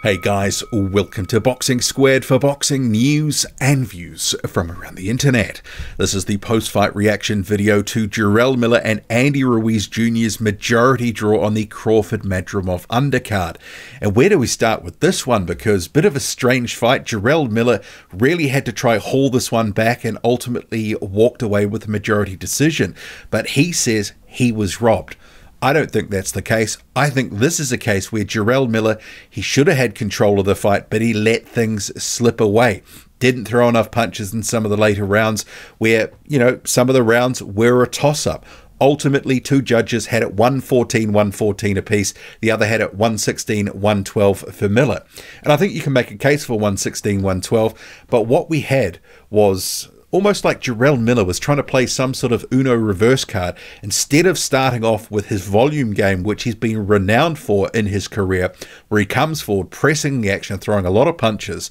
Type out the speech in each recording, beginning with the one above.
Hey guys, welcome to Boxing Squared for boxing news and views from around the internet. This is the post-fight reaction video to Jarrell Miller and Andy Ruiz Jr.'s majority draw on the Crawford Madrimov undercard. And where do we start with this one? Because bit of a strange fight. Jarrell Miller really had to try haul this one back and ultimately walked away with a majority decision. But he says he was robbed. I don't think that's the case. I think this is a case where Jarrell Miller, he should have had control of the fight, but he let things slip away. Didn't throw enough punches in some of the later rounds where, some of the rounds were a toss-up. Ultimately, two judges had it 114-114 apiece. The other had it 116-112 for Miller. And I think you can make a case for 116-112, but what we had was almost like Jarrell Miller was trying to play some sort of Uno reverse card. Instead of starting off with his volume game, which he's been renowned for in his career, where he comes forward, pressing the action, throwing a lot of punches,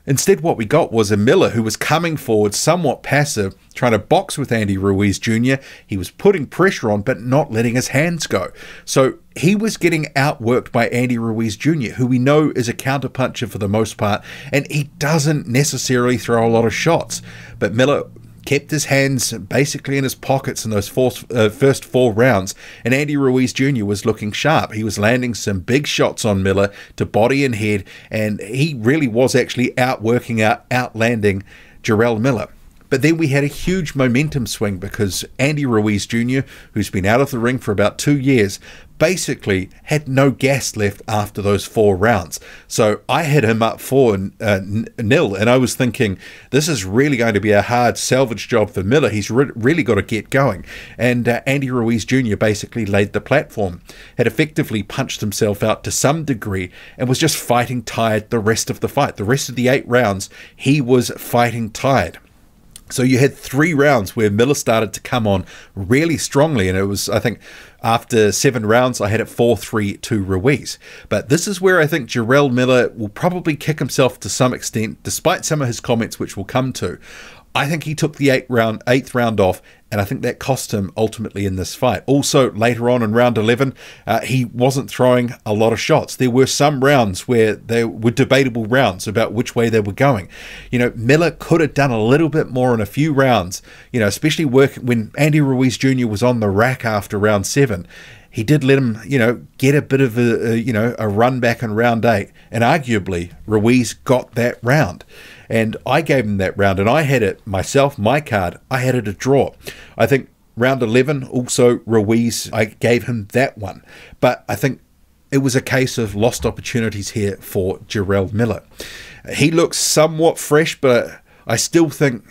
instead what we got was a Miller who was coming forward somewhat passive, trying to box with Andy Ruiz Jr. He was putting pressure on, but not letting his hands go. So he was getting outworked by Andy Ruiz Jr., who we know is a counterpuncher for the most part, and he doesn't necessarily throw a lot of shots. But Miller kept his hands basically in his pockets in those first four rounds, and Andy Ruiz Jr. was looking sharp. He was landing some big shots on Miller to body and head, and he really was actually outlanding Jarrell Miller. But then we had a huge momentum swing because Andy Ruiz Jr., who's been out of the ring for about 2 years, basically had no gas left after those 4 rounds. So I had him up 4-0, and I was thinking, this is really going to be a hard salvage job for Miller. He's really got to get going. And Andy Ruiz Jr. basically laid the platform, had effectively punched himself out to some degree, and was just fighting tired the rest of the fight. The rest of the 8 rounds, he was fighting tired. So you had 3 rounds where Miller started to come on really strongly, and it was, I think, after 7 rounds, I had it 4-3 to Ruiz. But this is where I think Jarrell Miller will probably kick himself to some extent, despite some of his comments, which we'll come to. I think he took the 8th round off, and I think that cost him ultimately in this fight. Also, later on in round 11, he wasn't throwing a lot of shots. There were some rounds where they were debatable rounds about which way they were going. Miller could have done a little bit more in a few rounds, especially when Andy Ruiz Jr. was on the rack after round 7. He did let him, get a bit of a run back in round 8, and arguably Ruiz got that round. And I gave him that round, and I had it myself, my card, I had it a draw. I think round 11, also Ruiz, I gave him that one. But I think it was a case of lost opportunities here for Jarrell Miller. He looks somewhat fresh, but I still think,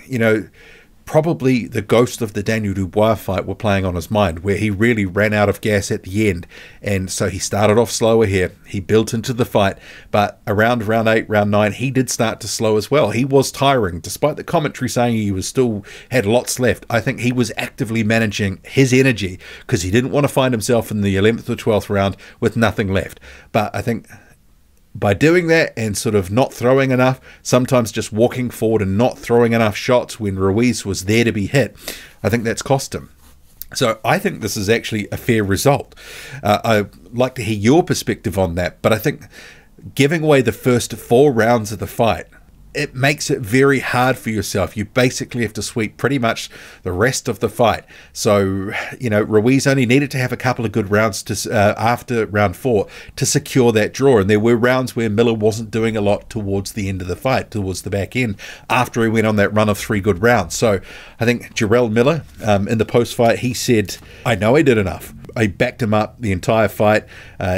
probably the ghost of the Daniel Dubois fight were playing on his mind, where he really ran out of gas at the end, and so he started off slower here. He built into the fight, but around round 8, round 9, he did start to slow as well. He was tiring, despite the commentary saying he was still had lots left. I think he was actively managing his energy because he didn't want to find himself in the 11th or 12th round with nothing left. But I think by doing that and sort of not throwing enough, sometimes just walking forward and not throwing enough shots when Ruiz was there to be hit, I think that's cost him. So I think this is actually a fair result. I'd like to hear your perspective on that, but I think giving away the first 4 rounds of the fight, it makes it very hard for yourself. You basically have to sweep pretty much the rest of the fight. So, Ruiz only needed to have a couple of good rounds to after round 4 to secure that draw. And there were rounds where Miller wasn't doing a lot towards the end of the fight, towards the back end, after he went on that run of 3 good rounds. So I think Jarrell Miller, in the post-fight, he said, I know I did enough. I backed him up the entire fight.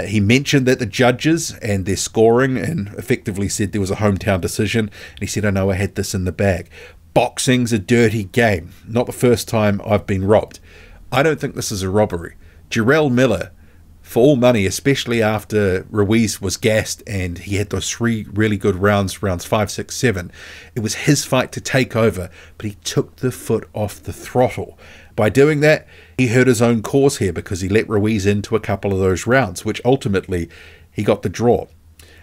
He mentioned that the judges and their scoring, and effectively said there was a hometown decision. And he said, I know I had this in the bag. Boxing's a dirty game. Not the first time I've been robbed. I don't think this is a robbery. Jarrell Miller, for all money, especially after Ruiz was gassed and he had those 3 really good rounds 5, 6, 7, it was his fight to take over, but he took the foot off the throttle. By doing that, he hurt his own cause here because he let Ruiz into a couple of those rounds, which ultimately he got the draw.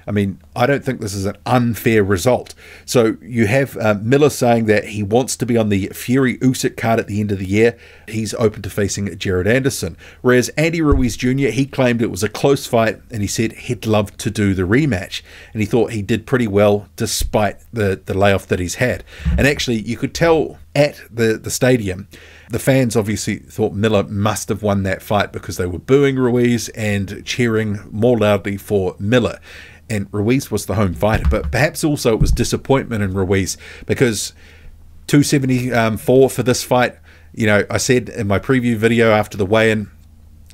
I mean, I don't think this is an unfair result. So you have Miller saying that he wants to be on the Fury Usyk card at the end of the year. He's open to facing Jared Anderson. Whereas Andy Ruiz Jr., he claimed it was a close fight, and he said he'd love to do the rematch. And he thought he did pretty well despite the layoff that he's had. And actually, you could tell at the stadium, the fans obviously thought Miller must have won that fight because they were booing Ruiz and cheering more loudly for Miller. And Ruiz was the home fighter, but perhaps also it was disappointment in Ruiz because 274 for this fight, you know, I said in my preview video after the weigh-in,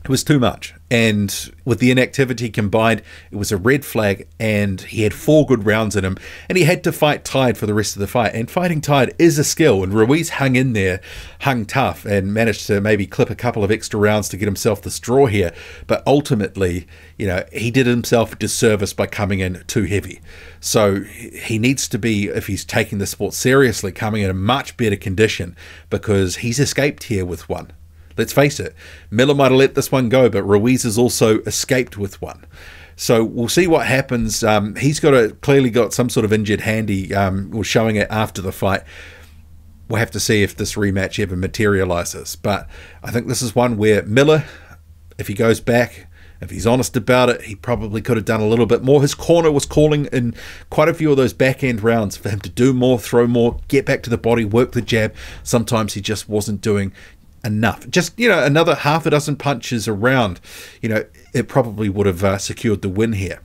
it was too much. And with the inactivity combined, it was a red flag, and he had 4 good rounds in him, and he had to fight tied for the rest of the fight. And fighting tied is a skill, and Ruiz hung in there, hung tough, and managed to maybe clip a couple of extra rounds to get himself this draw here. But ultimately, you know, he did himself a disservice by coming in too heavy. So he needs to be, if he's taking the sport seriously, coming in a much better condition, because he's escaped here with one. Let's face it, Miller might have let this one go, but Ruiz has also escaped with one. So we'll see what happens. He's clearly got some sort of injured hand. He was showing it after the fight. We'll have to see if this rematch ever materializes. But I think this is one where Miller, if he goes back, if he's honest about it, he probably could have done a little bit more. His corner was calling in quite a few of those back-end rounds for him to do more, throw more, get back to the body, work the jab. Sometimes he just wasn't doing enough. Just, you know, another half a dozen punches around, you know, it probably would have secured the win here.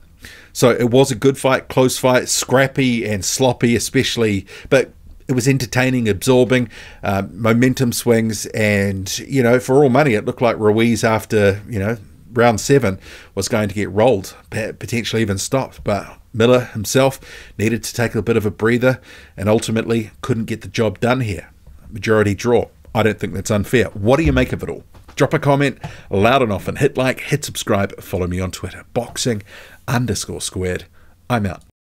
So it was a good fight, close fight, scrappy and sloppy especially, but it was entertaining, absorbing, momentum swings, and, you know, for all money, it looked like Ruiz after, you know, round 7 was going to get rolled, potentially even stopped, but Miller himself needed to take a bit of a breather and ultimately couldn't get the job done here. Majority draw. I don't think that's unfair. What do you make of it all? Drop a comment loud and often. Hit like, hit subscribe, follow me on Twitter. Boxing_squared. I'm out.